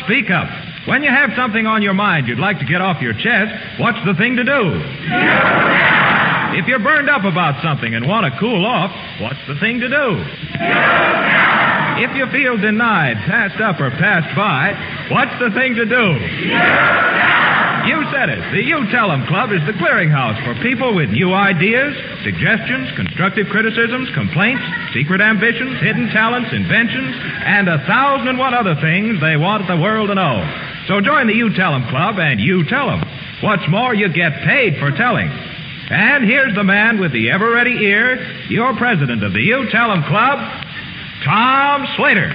speak up. When you have something on your mind you'd like to get off your chest, what's the thing to do? If you're burned up about something and want to cool off, what's the thing to do? If you feel denied, passed up, or passed by, what's the thing to do? You said it. The You Tell 'Em Club is the clearinghouse for people with new ideas, suggestions, constructive criticisms, complaints, secret ambitions, hidden talents, inventions, and 1,001 other things they want the world to know. So join the You Tell 'Em Club and you tell 'em. What's more, you get paid for telling. And here's the man with the ever-ready ear, your president of the You Tell 'Em Club, Tom Slater.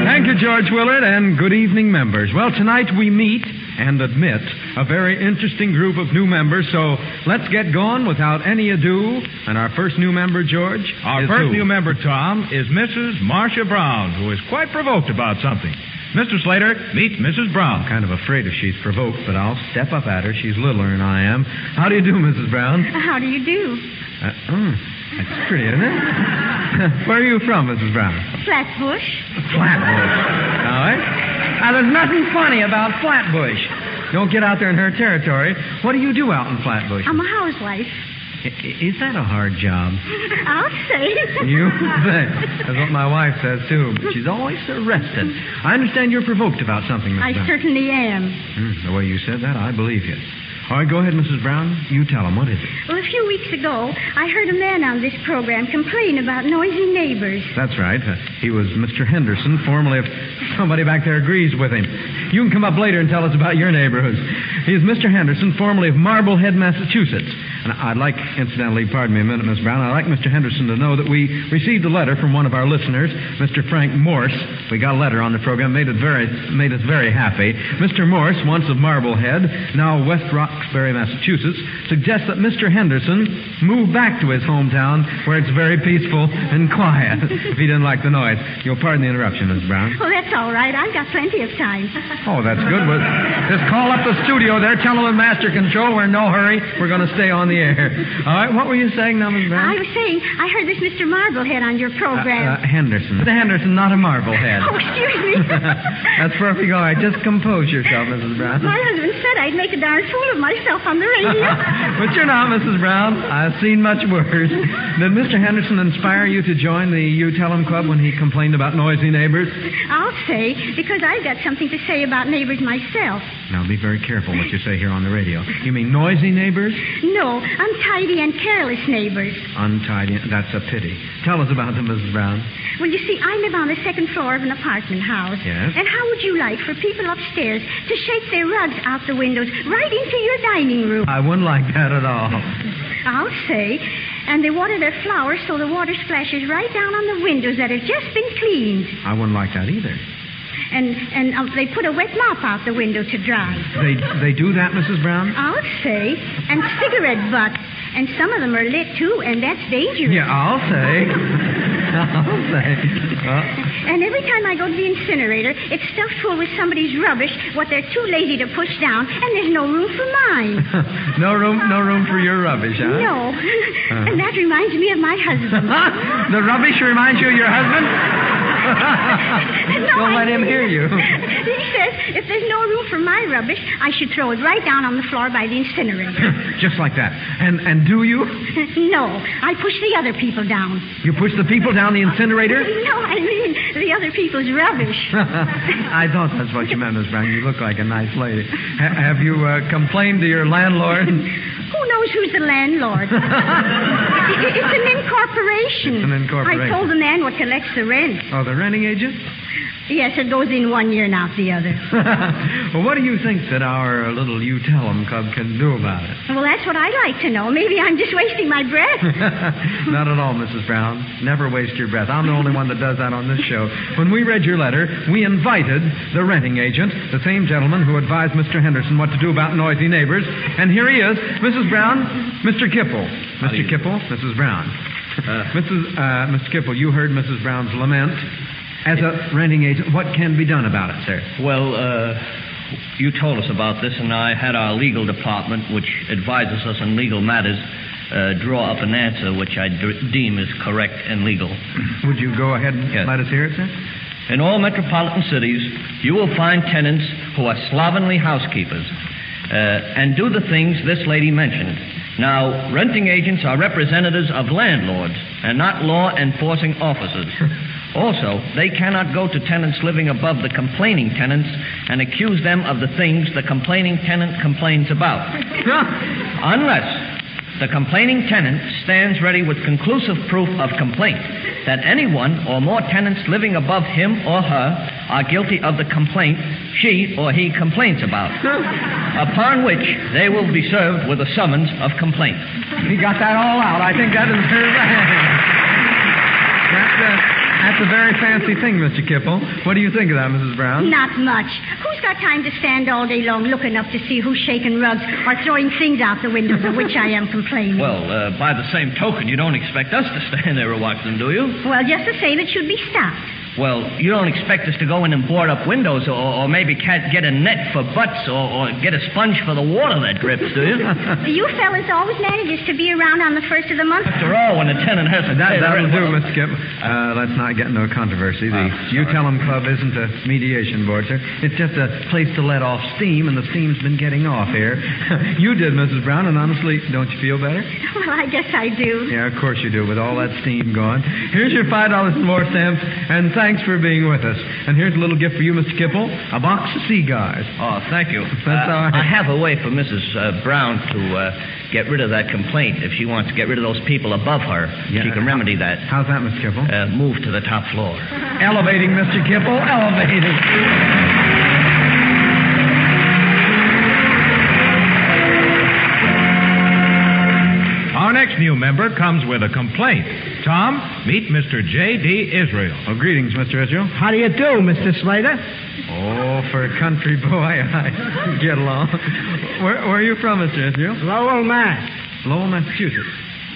Thank you, George Willard, and good evening, members. Well, tonight we meet and admit a very interesting group of new members, so let's get going without any ado. And our first new member, George, Our first new member, Tom, is Mrs. Marcia Brown, who is quite provoked about something. Mr. Slater, meet Mrs. Brown. I'm kind of afraid if she's provoked, but I'll step up at her. She's littler than I am. How do you do, Mrs. Brown? How do you do? That's pretty, isn't it? Where are you from, Mrs. Brown? Flatbush. Flatbush. All right. Now, there's nothing funny about Flatbush. Don't get out there in her territory. What do you do out in Flatbush? I'm a housewife. Is that a hard job? I'll say. You bet. That's what my wife says, too. But she's always so rested. I understand you're provoked about something, Mrs. Brown. I certainly am. The way you said that, I believe you. All right, go ahead, Mrs. Brown. You tell him. What is it? Well, a few weeks ago, I heard a man on this program complain about noisy neighbors. That's right. He was Mr. Henderson, formerly of... Somebody back there agrees with him. You can come up later and tell us about your neighborhood. He is Mr. Henderson, formerly of Marblehead, Massachusetts. And I'd like, incidentally, pardon me a minute, Miss Brown, I'd like Mr. Henderson to know that we received a letter from one of our listeners, Mr. Frank Morse. We got a letter on the program, made us very happy. Mr. Morse, once of Marblehead, now West Roxbury, Massachusetts, suggests that Mr. Henderson move back to his hometown where it's very peaceful and quiet. If he didn't like the noise. You'll pardon the interruption, Miss Brown. Oh, that's all right. I've got plenty of time. Oh, that's good. Well, just call up the studio there, tell them in master control we're in no hurry. We're going to stay on the air. All right, what were you saying now, Miss Brown? I was saying, I heard this Mr. Marblehead on your program. Henderson. Mr. Henderson, not a Marblehead. Oh, excuse me. That's perfectly all right. Just compose yourself, Mrs. Brown. My husband said I'd make a darn fool of myself on the radio. But you're not, Mrs. Brown. I've seen much worse. Did Mr. Henderson inspire you to join the You Tell 'Em Club when he complained about noisy neighbors? I'll say, because I've got something to say about neighbors myself. Now, be very careful what you say here on the radio. You mean noisy neighbors? No, untidy and careless neighbors. Untidy? That's a pity. Tell us about them, Mrs. Brown. Well, you see, I live on the second floor of an apartment house. Yes? And how would you like for people upstairs to shake their rugs out the windows right into your dining room? I wouldn't like that at all. I'll say. And they water their flowers so the water splashes right down on the windows that have just been cleaned. I wouldn't like that either. And they put a wet mop out the window to dry. They do that, Mrs. Brown? I'll say. And cigarette butts. And some of them are lit, too, and that's dangerous. Yeah, I'll say. I'll say. And every time I go to the incinerator, it's stuffed full with somebody's rubbish, what they're too lazy to push down, and there's no room for mine. No room for your rubbish, huh? No. And that reminds me of my husband. The rubbish reminds you of your husband? Don't let him hear you. He says if there's no room for my rubbish, I should throw it right down on the floor by the incinerator. Just like that. And do you? No, I push the other people down. You push the people down the incinerator? No, I mean the other people's rubbish. I thought that's what you meant, Miss Brown. You look like a nice lady. Have you complained to your landlord? Who knows who's the landlord? It's an incorporation. It's an incorporation. I told the man what collects the rent. Oh, the renting agent? Yes, it goes in one year and out the other. Well, what do you think that our little You Tell 'Em Club can do about it? Well, that's what I'd like to know. Maybe I'm just wasting my breath. Not at all, Mrs. Brown. Never waste your breath. I'm the only one that does that on this show. When we read your letter, we invited the renting agent, the same gentleman who advised Mr. Henderson what to do about noisy neighbors. And here he is, Mrs. Brown, Mr. Kipple. Mr. Kipple, Mrs. Brown. Mr. Kipple, you heard Mrs. Brown's lament. As a renting agent, what can be done about it, sir? Well, you told us about this, and I had our legal department, which advises us on legal matters, draw up an answer which I deem is correct and legal. Would you go ahead and Yes. let us hear it, sir? In all metropolitan cities, you will find tenants who are slovenly housekeepers and do the things this lady mentioned. Now, renting agents are representatives of landlords and not law-enforcing officers. Also, they cannot go to tenants living above the complaining tenants and accuse them of the things the complaining tenant complains about. Unless the complaining tenant stands ready with conclusive proof of complaint that any one or more tenants living above him or her are guilty of the complaint she or he complains about, upon which they will be served with a summons of complaint. He got that all out. I think that is very That's a very fancy thing, Mr. Kipple. What do you think of that, Mrs. Brown? Not much. Who's got time to stand all day long looking up to see who's shaking rugs or throwing things out the windows of which I am complaining? Well, by the same token, you don't expect us to stand there and watch them, do you? Well, just the same, it should be stopped. Well, you don't expect us to go in and board up windows or maybe get a net for butts or get a sponge for the water that drips, do you? You fellas always manages to be around on the first of the month. After all, when a tenant has to pay That'll the do, rent... Mr. Kip. Let's not get into a controversy. The You Tell 'em Club isn't a mediation board, sir. It's just a place to let off steam, and the steam's been getting off here. You did, Mrs. Brown, and honestly, don't you feel better? Well, I guess I do. Yeah, of course you do, with all that steam going. Here's your $5 and more stamps, and thanks for being with us. And here's a little gift for you, Mr. Kipple, a box of cigars. Oh, thank you. That's all right. I have a way for Mrs. Brown to get rid of that complaint. If she wants to get rid of those people above her, Yeah. she can remedy that. How's that, Mr. Kipple? Move to the top floor. Elevating, Mr. Kipple, elevating. Our next new member comes with a complaint. Tom, meet Mr. J.D. Israel. Oh, greetings, Mr. Israel. How do you do, Mr. Slater? Oh, for a country boy, I get along. Where are you from, Mr. Israel? Lowell, Mass. Lowell, Massachusetts.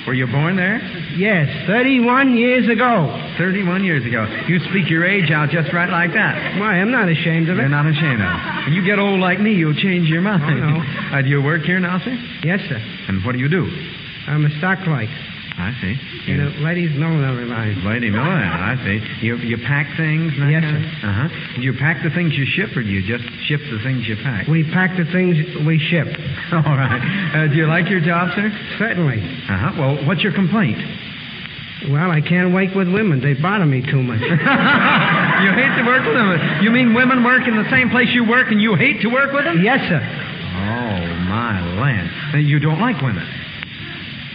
Were you born there? Yes, 31 years ago. 31 years ago. You speak your age out just right like that. Why, I'm not ashamed of it. You're not ashamed of it. When you get old like me, you'll change your mind. Oh, no. Do you work here now, sir? Yes, sir. And what do you do? I'm a stock clerk I see. in a ladies' millinery line. Lady Miller, I see. You pack things? and that Yes, kind of- sir. Uh-huh. Do you pack the things you ship, or do you just ship the things you pack? We pack the things we ship. All right. Do you like your job, sir? Certainly. Uh-huh. Well, what's your complaint? Well, I can't work with women. They bother me too much. You hate to work with them. You mean women work in the same place you work and you hate to work with them? Yes, sir. Oh, my land. You don't like women.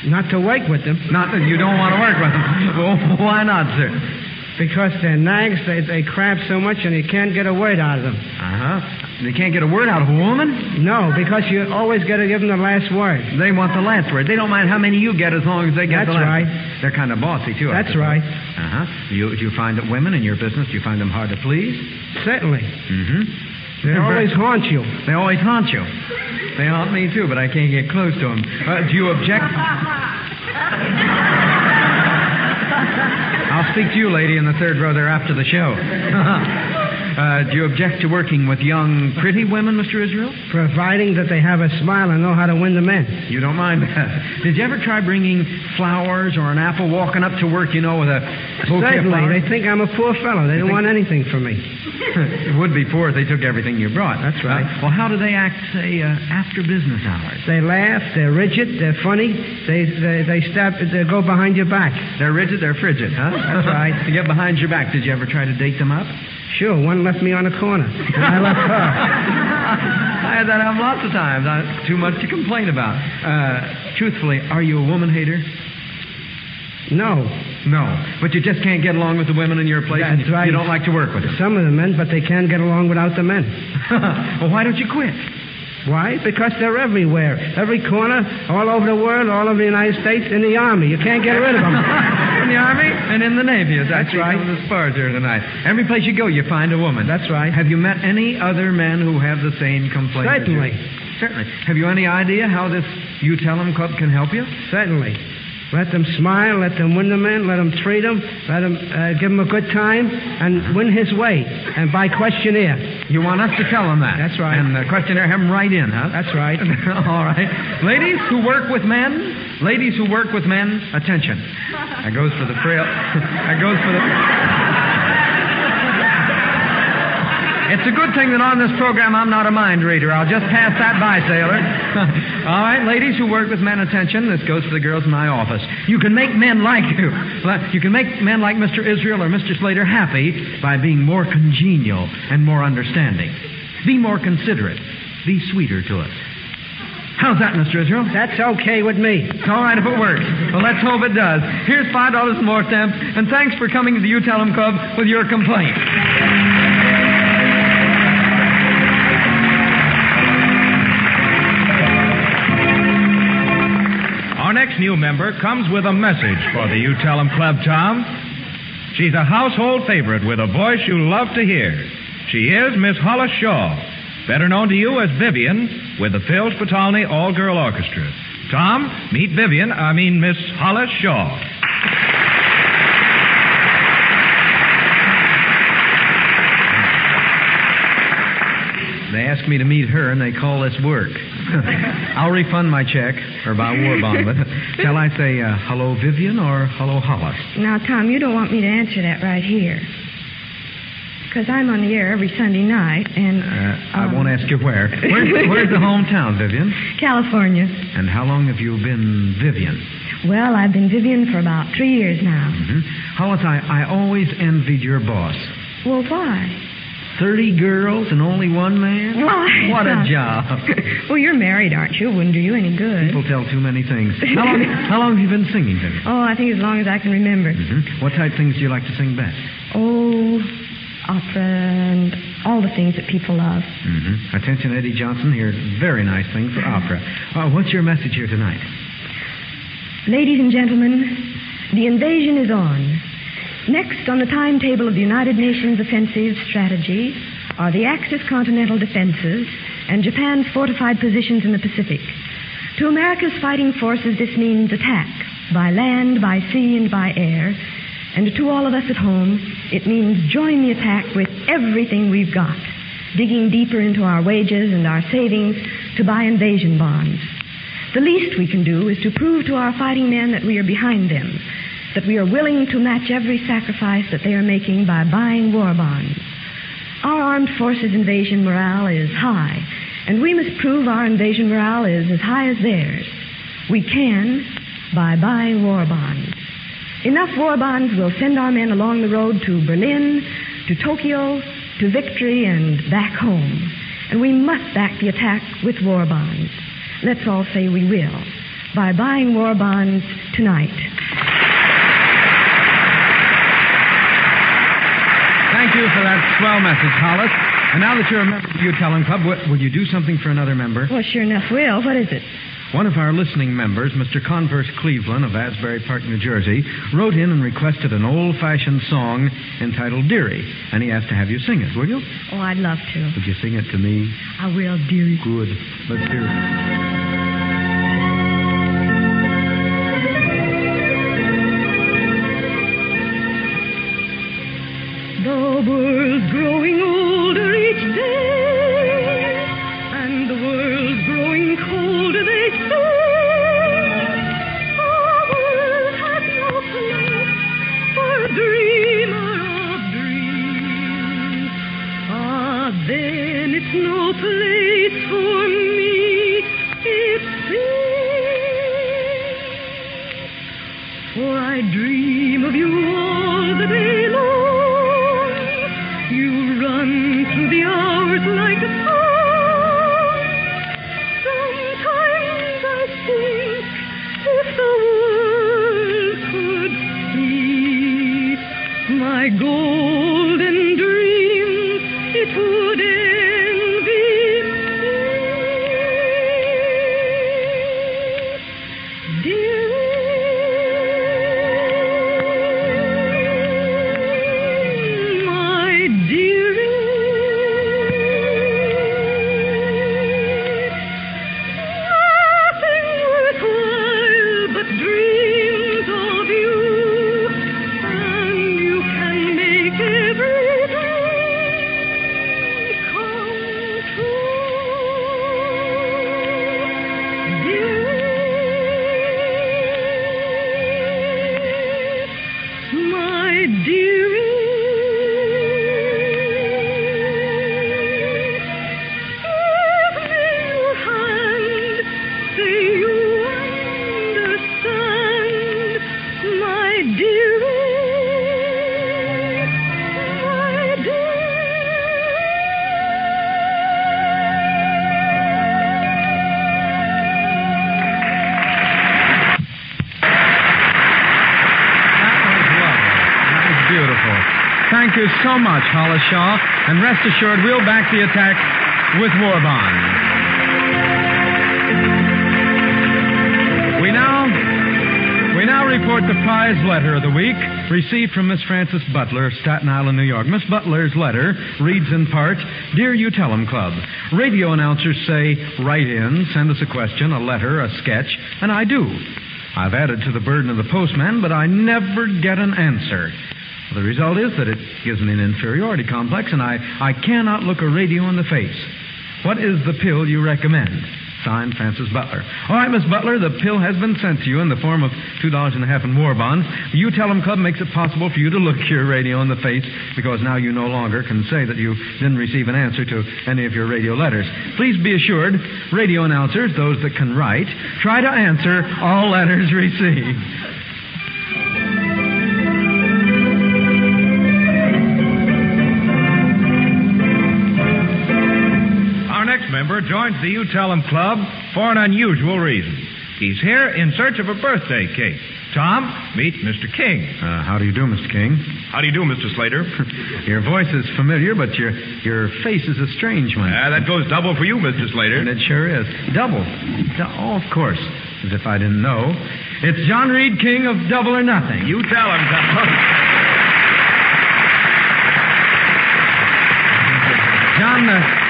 Not to work with them. Not that you don't want to work with them. Well, why not, sir? Because they're nags, they crab so much and you can't get a word out of them. Uh-huh. They can't get a word out of a woman? No, because you always got to give them the last word. They want the last word. They don't mind how many you get as long as they get That's the last right. word. They're kind of bossy, too. I That's suppose. right. Uh-huh. Do you find that women in your business, do you find them hard to please? Certainly. Mm-hmm. They always haunt you. They always haunt you. They haunt me, too, but I can't get close to them. Do you object? I'll speak to you, lady, in the third row there after the show. Do you object to working with young, pretty women, Mr. Israel? Providing that they have a smile and know how to win the men. You don't mind that. Did you ever try bringing flowers or an apple, walking up to work, with a bouquet of Certainly. flowers? They think I'm a poor fellow. They don't want anything from me. It would be poor if they took everything you brought. That's right. Well, how do they act, say, after business hours? They laugh. They're rigid. They're funny. They go behind your back. They're rigid, they're frigid, huh? That's right. To get behind your back, did you ever try to date them up? Sure, one left me on a corner. And I left her. I had that happen lots of times. Too much to complain about. Truthfully, are you a woman hater? No. No. But you just can't get along with the women in your place, That's and right. you don't like to work with them. Some of the men, but they can't get along without the men. Well, why don't you quit? Why? Because they're everywhere. Every corner, all over the world, all over the United States, in the Army. You can't get rid of them. In the Army and in the Navy. That's right. Some of the spars here tonight. Every place you go, you find a woman. That's right. Have you met any other men who have the same complaint? Certainly. Certainly. Have you any idea how this You Tell 'em Club can help you? Certainly. Let them smile, let them win them in, let them treat him, let him give him a good time, and win his way. And by questionnaire. You want us to tell them that? That's right. And the questionnaire, have them write in, huh? That's right. All right. Ladies who work with men, attention. That goes for the frail. That goes for the... It's a good thing that on this program I'm not a mind reader. I'll just pass that by, sailor. All right, ladies who work with men, attention. This goes for the girls in my office. You can make men like you. You can make men like Mr. Israel or Mr. Slater happy by being more congenial and more understanding. Be more considerate. Be sweeter to us. How's that, Mr. Israel? That's okay with me. It's all right if it works. Well, let's hope it does. Here's $5 more stamps, and thanks for coming to the You Tell 'Em Club with your complaint. Our next new member comes with a message for the You Tell 'Em Club, Tom. She's a household favorite with a voice you love to hear. She is Miss Hollis Shaw, better known to you as Vivian, with the Phil Spitalny All-Girl Orchestra. Tom, meet Miss Hollis Shaw. They asked me to meet her, and they call this work. I'll refund my check, or by war bond, but shall I say hello, Vivian, or hello, Hollis? Now, Tom, you don't want me to answer that right here. Because I'm on the air every Sunday night, and... I won't ask you where. Where's the hometown, Vivian? California. And how long have you been Vivian? Well, I've been Vivian for about 3 years now. Mm-hmm. Hollis, I always envied your boss. Well, why? 30 girls and only one man? Why? What a job. Well, you're married, aren't you? Wouldn't do you any good. People tell too many things. How long have you been singing, Vivian? Oh, I think as long as I can remember. Mm-hmm. What type of things do you like to sing best? Oh, opera and all the things that people love. Mm-hmm. Attention, Eddie Johnson. Here's a very nice thing for opera. What's your message here tonight? Ladies and gentlemen, the invasion is on. Next on the timetable of the United Nations Offensive Strategy are the Axis continental defenses and Japan's fortified positions in the Pacific. To America's fighting forces, this means attack by land, by sea, and by air. And to all of us at home, it means join the attack with everything we've got, digging deeper into our wages and our savings to buy invasion bonds. The least we can do is to prove to our fighting men that we are behind them, that we are willing to match every sacrifice that they are making by buying war bonds. Our armed forces invasion morale is high, and we must prove our invasion morale is as high as theirs. We can by buying war bonds. Enough war bonds will send our men along the road to Berlin, to Tokyo, to victory, and back home. And we must back the attack with war bonds. Let's all say we will, by buying war bonds tonight. Thank you for that swell message, Hollis. And now that you're a member of the You Tell 'Em Club, will you do something for another member? Well, sure enough will. What is it? One of our listening members, Mr. Converse Cleveland of Asbury Park, New Jersey, wrote in and requested an old-fashioned song entitled Dearie, and he asked to have you sing it, will you? Oh, I'd love to. Would you sing it to me? I will, dearie. Good. Let's hear it. The world's growing older each day, and the world's growing colder, they say. Our world has no place for a dreamer of dreams. Ah, then it's no place for me, it seems. For I dream of you all the day long. Through the hours like a song. Sometimes I think if the world could see my golden dreams, it would envy me. Dear dreams my dearie. Give me your hand, say you understand, my dearie, my Thank you so much, Hollis Shaw. And rest assured, we'll back the attack with war bonds. We now report the prize letter of the week, received from Miss Frances Butler of Staten Island, New York. Miss Butler's letter reads in part, Dear You Tell 'em Club, radio announcers say, write in, send us a question, a letter, a sketch, and I do. I've added to the burden of the postman, but I never get an answer. The result is that it gives me an inferiority complex, and I cannot look a radio in the face. What is the pill you recommend? Signed, Frances Butler. All right, Miss Butler, the pill has been sent to you in the form of $2.50 in war bonds. The You Tell 'em Club makes it possible for you to look your radio in the face, because now you no longer can say that you didn't receive an answer to any of your radio letters. Please be assured, radio announcers, those that can write, try to answer all letters received. Member joins the You Tell 'em Club for an unusual reason. He's here in search of a birthday cake. Tom, meet Mr. King. How do you do, Mr. King? How do you do, Mr. Slater? Your voice is familiar, but your face is a strange one. That goes double for you, Mr. Slater. And it sure is. Double. Oh, of course. As if I didn't know. It's John Reed King of Double or Nothing. You tell him, Tom. John,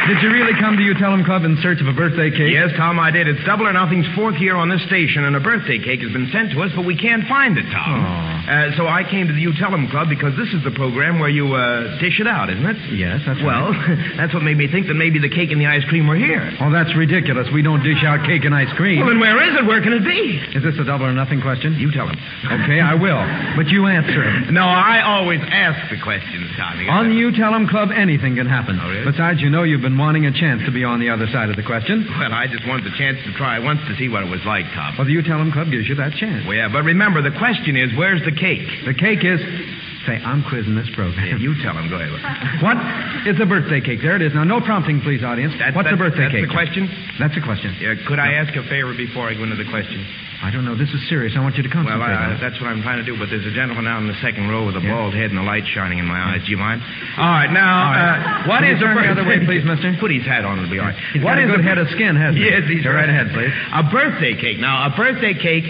did you really come to You Tell 'em Club in search of a birthday cake? Yes, Tom, I did. It's Double or Nothing's fourth year on this station, and a birthday cake has been sent to us, but we can't find it, Tom. Oh. So I came to the You Tell 'em Club because this is the program where you dish it out, isn't it? Yes, that's well, right. That's what made me think that maybe the cake and the ice cream were here. Oh, that's ridiculous. We don't dish out cake and ice cream. Well, then where is it? Where can it be? Is this a Double or Nothing question? You tell him. Okay, I will. But you answer it. No, I always ask the questions, Tommy. On the You Tell 'em Club, anything can happen. Oh, really? Besides, you know you've been wanting a chance to be on the other side of the question. Well, I just wanted the chance to try once to see what it was like, Tom. Well, the You Tell 'em Club gives you that chance. Well, yeah, but remember, the question is, where's the cake? The cake is... Say, I'm quizzing this program. Yeah, you tell him. Go ahead. What is a birthday cake? There it is. Now, no prompting, please, audience. What's a birthday cake? That's the question? That's the question. Yeah, could I ask a favor before I go into the question? I don't know. This is serious. I want you to concentrate on it. That's what I'm trying to do, but there's a gentleman out in the second row with a bald head and the light shining in my eyes. Do you mind? All right, now, what is a turn the birthday... other way, please, mister? Put his hat on, it'll be all right. He's got a good head of skin, hasn't he? Yes, he's Go right ahead, please. A birthday cake. Now, a birthday cake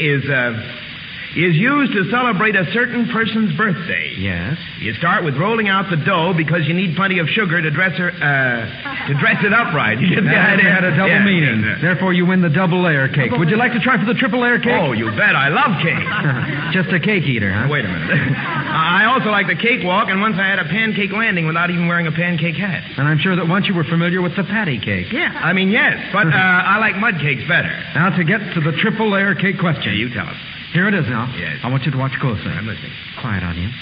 is used to celebrate a certain person's birthday. Yes. You start with rolling out the dough because you need plenty of sugar to dress it up right. You get the That idea? had a double meaning. Therefore, you win the double layer cake. Would you like to try for the triple layer cake? Oh, you bet. I love cake. Just a cake eater, huh? Wait a minute. I also like the cakewalk, and once I had a pancake landing without even wearing a pancake hat. And I'm sure that once you were familiar with the patty cake. Yeah. I mean, yes, but I like mud cakes better. Now, to get to the triple layer cake question. Yeah, you tell us. Here it is now. Yes. I want you to watch closely. I'm listening. Quiet, audience.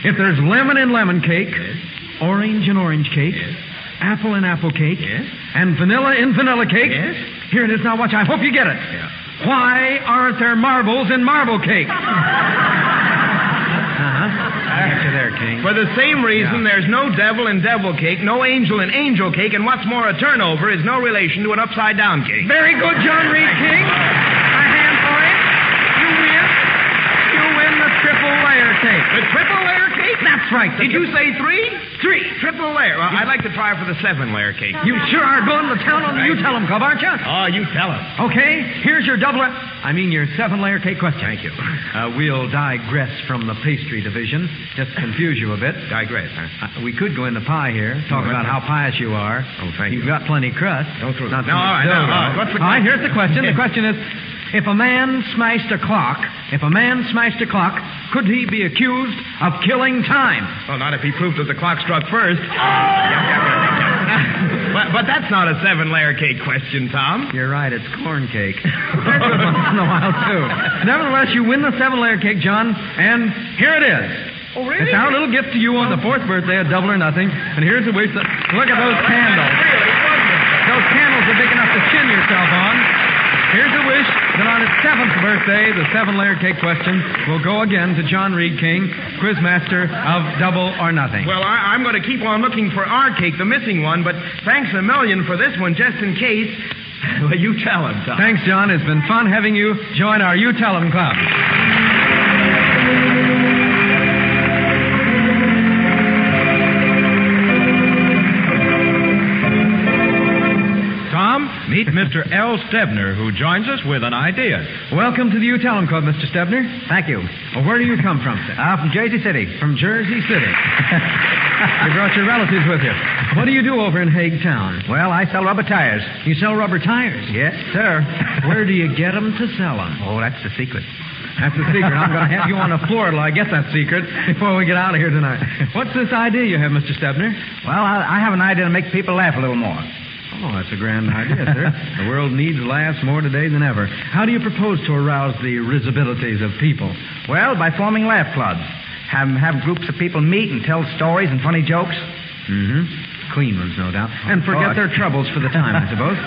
If there's lemon in lemon cake, Yes. orange in orange cake, Yes. apple in apple cake, Yes. and vanilla in vanilla cake, Yes. here it is now. Watch. I hope you get it. Yeah. Why aren't there marbles in marble cake? I got you there, King. For the same reason, there's no devil in devil cake, no angel in angel cake, and what's more, a turnover is no relation to an upside-down cake. Very good, John Reed King. A hand for it. You win the triple layer cake. The triple layer cake? That's right. Did you say 3? 3. Triple layer. Well, I'd like to try for the 7-layer cake. You sure are going to town on the You Tell 'em Club, aren't you? Oh, you tell us. Okay, here's your your 7-layer cake question. Thank you. We'll digress from the pastry division, just to confuse you a bit. Digress, huh? We could go into pie here, talk about how pious you are. Oh, thank you. You've got plenty of crust. Don't throw Not that. No, so all much right, dough, no, though. all right. What's the All right, question? here's the question. The question is, if a man smashed a clock, could he be accused of killing time? Well, not if he proved that the clock struck first. Well, But that's not a 7-layer cake question, Tom. You're right, it's corn cake. They're good once in a while, too. Nevertheless, you win the 7-layer cake, John, and here it is. Oh, really? It's our little gift to you on the 4th birthday of Double or Nothing, and here's a wish that... Look at those candles. Really wonderful. Those candles are big enough to chin yourself on. Here's a wish that on his 7th birthday, the 7-layer cake question will go again to John Reed King, quizmaster of Double or Nothing. Well, I'm going to keep on looking for our cake, the missing one, but thanks a million for this one, just in case. Well, you tell him, Tom. Thanks, John. It's been fun having you join our You Tell 'Em Club. Meet Mr. L. Stebner, who joins us with an idea. Welcome to the You Tell 'Em Club, Mr. Stebner. Thank you. Well, where do you come from, sir? From Jersey City. From Jersey City. You brought your relatives with you. What do you do over in Hague Town? Well, I sell rubber tires. You sell rubber tires? Yes, sir. Where do you get them to sell them? Oh, that's the secret. That's the secret. I'm going to have you on the floor till I get that secret before we get out of here tonight. What's this idea you have, Mr. Stebner? Well, I have an idea to make people laugh a little more. Oh, that's a grand idea, sir. The world needs laughs more today than ever. How do you propose to arouse the risibilities of people? Well, by forming laugh clubs. Have groups of people meet and tell stories and funny jokes. Mm-hmm. Clean ones, no doubt. And forget their troubles for the time, I suppose.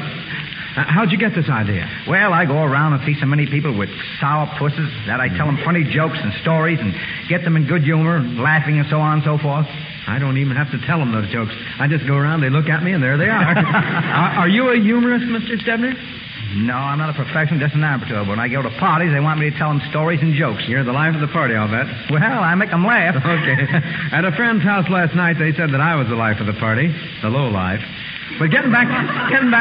How'd you get this idea? Well, I go around and see so many people with sour pusses that I tell them funny jokes and stories and get them in good humor, laughing and so on and so forth. I don't even have to tell them those jokes. I just go around, they look at me, and there they are. Are you a humorist, Mr. Stebner? No, I'm not a professional, just an amateur. But when I go to parties, they want me to tell them stories and jokes. You're the life of the party, I'll bet. Well, I make them laugh. Okay. At a friend's house last night, they said that I was the life of the party, the low life. But getting back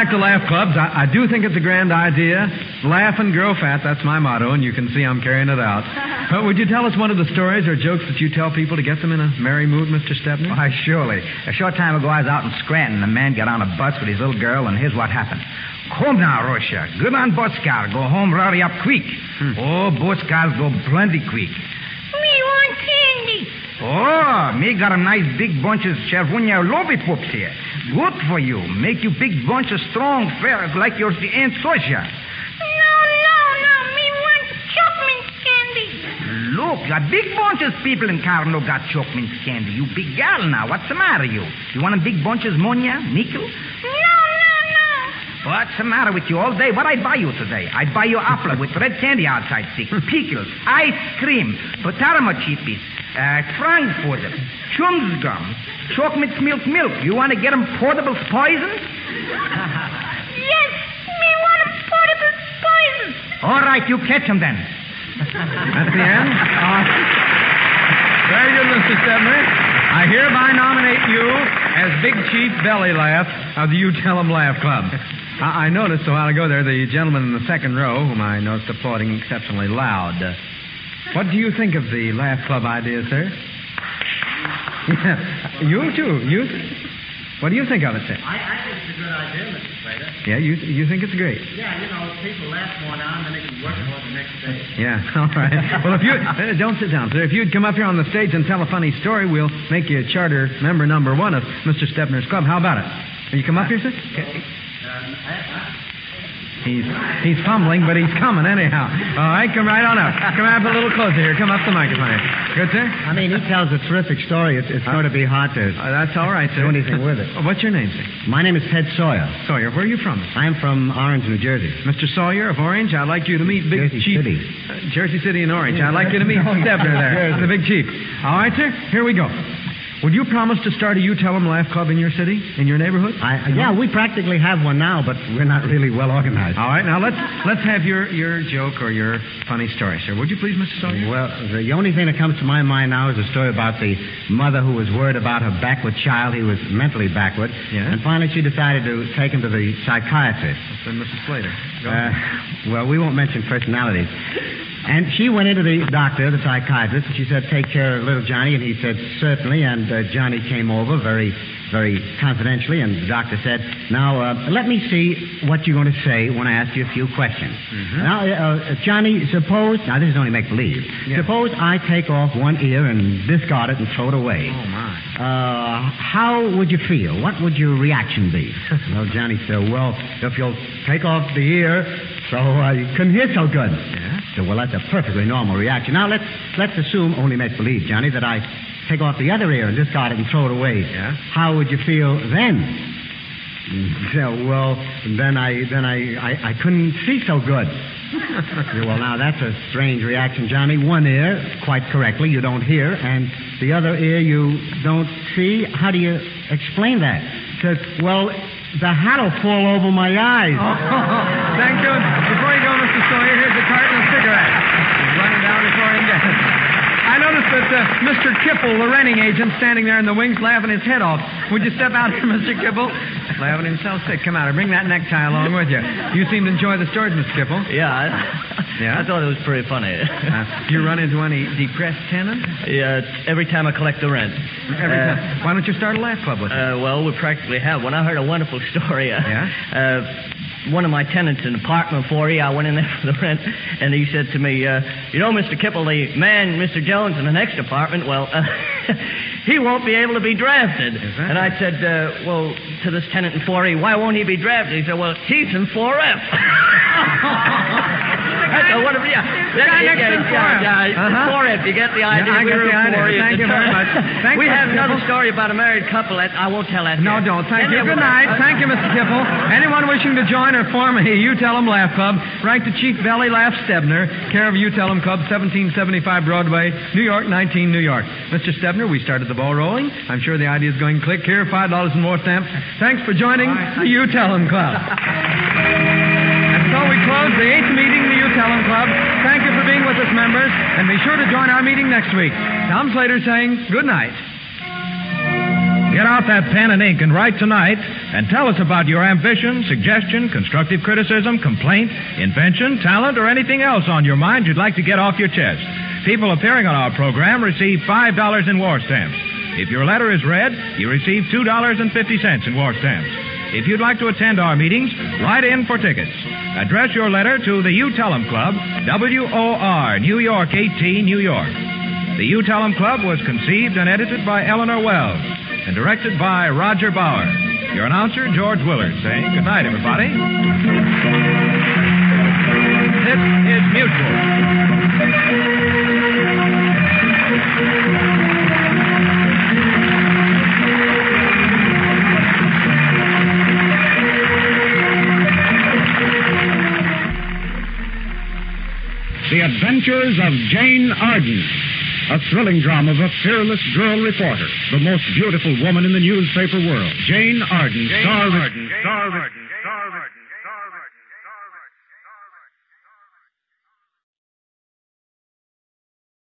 to laugh clubs, I do think it's a grand idea. Laugh and grow fat, that's my motto, and you can see I'm carrying it out. But would you tell us one of the stories or jokes that you tell people to get them in a merry mood, Mr. Stebner? Why, surely. A short time ago, I was out in Scranton. A man got on a bus with his little girl, and here's what happened. Come now, Russia. Good on bus car. Go home, rowdy up quick. Oh, bus cars go plenty quick. Me want candy. Oh, me got a nice big bunch of Chervunia lollipops here. Good for you. Make you big bunch of strong, fair, like your Aunt Sosha. No. Me want chocolate candy. Look, a big bunch of people in Carno got chocolate candy. You big gal now. What's the matter, you? You want a big bunch of Monia, nickel? No. What's the matter with you all day? What I buy you today? I'd buy you apple with red candy outside stick, pickles, ice cream, potato chippies, Frankfurter, chums gum, chocolate milk. You want to get them portable poisons? Yes, me want them portable poisons. All right, you catch them then. That's the end? Very good, Mr. Stebner. I hereby nominate you as Big Chief Belly Laugh of the You Tell 'Em Laugh Club. I noticed a while ago there the gentleman in the second row, whom I noticed applauding exceptionally loud. What do you think of the Laugh Club idea, sir? Yeah. You, too. What do you think of it, sir? I think it's a good idea, Mr. Slater. Yeah, you think it's great? Yeah, people laugh more now and then they can work more the next day. Yeah, all right. Well, if you... don't sit down, sir. If you'd come up here on the stage and tell a funny story, we'll make you charter member number 1 of Mr. Stebner's club. How about it? Will you come up here, sir? He's fumbling, but he's coming anyhow. All right, come right on up. Come up a little closer here. Come up the microphone here. Good, sir? I mean, he tells a terrific story. It's going to be hard to that's all right, sir. do anything with it. What's your name, sir? My name is Ted Sawyer. Sawyer, where are you from? I'm from Orange, New Jersey. Mr. Sawyer of Orange, I'd like you to meet Big Jersey Chief. City. Jersey City and Orange. I'd like you to meet Stebner there, the Big Chief. All right, sir? Here we go. Would you promise to start a You Tell 'Em Laugh Club in your city, in your neighborhood? Yeah, we practically have one now, but we're not really well organized. All right, now let's have your joke or your funny story, sir. Would you please, Mr. Sawyer? Well, the only thing that comes to my mind now is a story about the mother who was worried about her backward child. He was mentally backward. Yeah. And finally she decided to take him to the psychiatrist. That's Mrs. Slater. Go ahead. Well, we won't mention personalities. And she went into the doctor, the psychiatrist, and she said, take care of little Johnny. And he said, certainly. And Johnny came over very, very confidentially. And the doctor said, now, let me see what you're going to say when I ask you a few questions. Mm-hmm. Now, Johnny, suppose, now this is only make-believe. Yeah. Suppose I take off one ear and discard it and throw it away. Oh, my. how would you feel? What would your reaction be? Well, Johnny said, well, if you'll take off the ear so you couldn't hear so good. Yeah? So, well, that's a perfectly normal reaction. Now, let's assume, only make believe, Johnny, that I take off the other ear and discard it and throw it away. Yeah? How would you feel then? So, well, then I couldn't see so good. Yeah, well, now, that's a strange reaction, Johnny. One ear, quite correctly, you don't hear, and the other ear you don't see. How do you explain that? Says, well, the hat'll fall over my eyes. Oh, thank you. Before you go, Mr. Sawyer, here's a carton of cigarettes. He's running down before he gets it. I noticed that Mr. Kipple, the renting agent, standing there in the wings laughing his head off. Would you step out here, Mr. Kipple? Laughing himself sick. Come out and bring that necktie along with you. You seem to enjoy the stories, Mr. Kipple. Yeah, Yeah? I thought it was pretty funny. You run into any depressed tenants? Yeah, every time I collect the rent. Every time. Why don't you start a laugh club with us? Well, we practically have one. I heard a wonderful story. One of my tenants in apartment 4E, I went in there for the rent, and he said to me, you know, Mr. Kipple, the man, Mr. Jones, in the next apartment, well, he won't be able to be drafted. And I said, well, to this tenant in 4E, why won't he be drafted? He said, well, he's in 4F. That's a wonderful, yeah. The guy next to 4F. 4F, you get the idea. I get the idea. Thank you very much. We have another story about a married couple. I won't tell that. No, don't. Thank you. Good night. Thank you, Mr. Kipple. Anyone wishing to join or form a You Tell 'em Laugh Club, write to Chief Belly Laugh Stebner, care of You Tell 'em Club, 1775 Broadway, New York, 19, New York. Mr. Stebner, we started the ball rolling. I'm sure the idea is going click. Here, $5 and more stamps. Thanks for joining the You Tell 'em Club. And so we close the 8th meeting of the You Tell 'em Club. Thank you for being with us, members, and be sure to join our meeting next week. Tom Slater saying good night. Get out that pen and ink and write tonight and tell us about your ambition, suggestion, constructive criticism, complaint, invention, talent, or anything else on your mind you'd like to get off your chest. People appearing on our program receive $5 in war stamps. If your letter is read, you receive $2.50 in war stamps. If you'd like to attend our meetings, write in for tickets. Address your letter to the You Tell 'em Club, WOR, New York 18, New York. The You Tell 'em Club was conceived and edited by Eleanor Wells and directed by Roger Bauer. Your announcer, George Willard, saying good night, everybody. This is Mutual. The Adventures of Jane Arden, a thrilling drama of a fearless girl reporter, the most beautiful woman in the newspaper world. Jane Arden, star